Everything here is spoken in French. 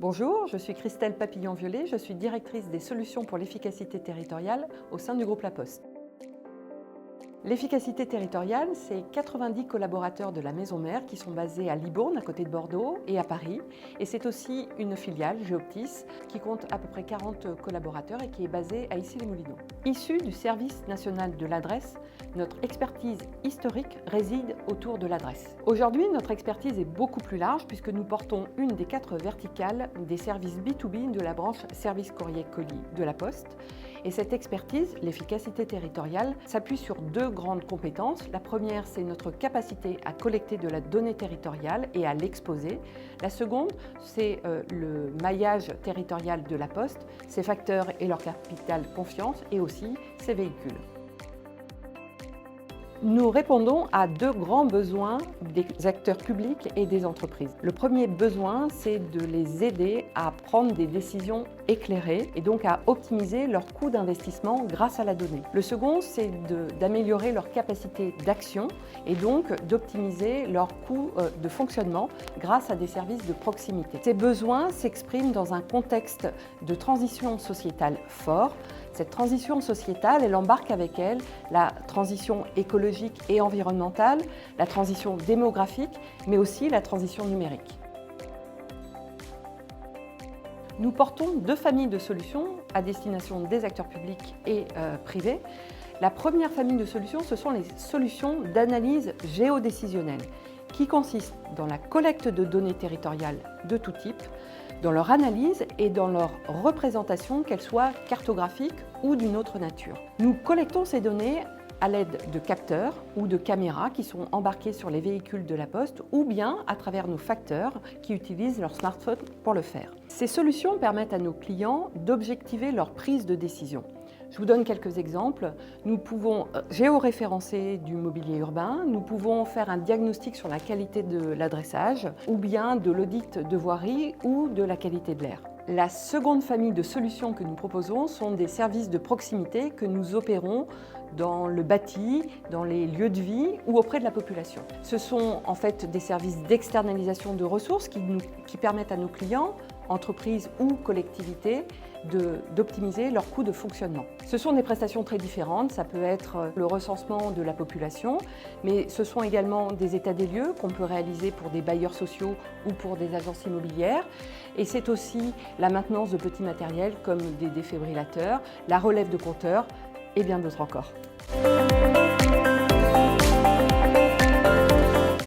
Bonjour, je suis Christelle Papillon-Violet, je suis directrice des solutions pour l'efficacité territoriale au sein du groupe La Poste. L'efficacité territoriale, c'est 90 collaborateurs de la maison mère qui sont basés à Libourne, à côté de Bordeaux, et à Paris. Et c'est aussi une filiale, Geoptis, qui compte à peu près 40 collaborateurs et qui est basée à Issy-les-Moulineaux. Issue du service national de l'adresse, notre expertise historique réside autour de l'adresse. Aujourd'hui, notre expertise est beaucoup plus large puisque nous portons une des 4 verticales des services B2B de la branche service courrier colis de La Poste. Et cette expertise, l'efficacité territoriale, s'appuie sur 2 grandes compétences. La première, c'est notre capacité à collecter de la donnée territoriale et à l'exposer. La seconde, c'est le maillage territorial de La Poste, ses facteurs et leur capital confiance et aussi ses véhicules. Nous répondons à 2 grands besoins des acteurs publics et des entreprises. Le premier besoin, c'est de les aider à prendre des décisions éclairées et donc à optimiser leur coût d'investissement grâce à la donnée. Le second, c'est d'améliorer leur capacité d'action et donc d'optimiser leur coût de fonctionnement grâce à des services de proximité. Ces besoins s'expriment dans un contexte de transition sociétale fort. Cette transition sociétale, elle embarque avec elle la transition écologique et environnementale, la transition démographique, mais aussi la transition numérique. Nous portons 2 familles de solutions à destination des acteurs publics et privés. La première famille de solutions, ce sont les solutions d'analyse géodécisionnelle qui consistent dans la collecte de données territoriales de tout type, dans leur analyse et dans leur représentation, qu'elles soient cartographiques ou d'une autre nature. Nous collectons ces données à l'aide de capteurs ou de caméras qui sont embarqués sur les véhicules de La Poste ou bien à travers nos facteurs qui utilisent leur smartphone pour le faire. Ces solutions permettent à nos clients d'objectiver leur prise de décision. Je vous donne quelques exemples. Nous pouvons géoréférencer du mobilier urbain, nous pouvons faire un diagnostic sur la qualité de l'adressage ou bien de l'audit de voirie ou de la qualité de l'air. La seconde famille de solutions que nous proposons sont des services de proximité que nous opérons dans le bâti, dans les lieux de vie ou auprès de la population. Ce sont en fait des services d'externalisation de ressources qui permettent à nos clients, entreprises ou collectivités, d'optimiser leurs coûts de fonctionnement. Ce sont des prestations très différentes, ça peut être le recensement de la population, mais ce sont également des états des lieux qu'on peut réaliser pour des bailleurs sociaux ou pour des agences immobilières. Et c'est aussi la maintenance de petits matériels comme des défibrillateurs, la relève de compteurs et bien d'autres encore.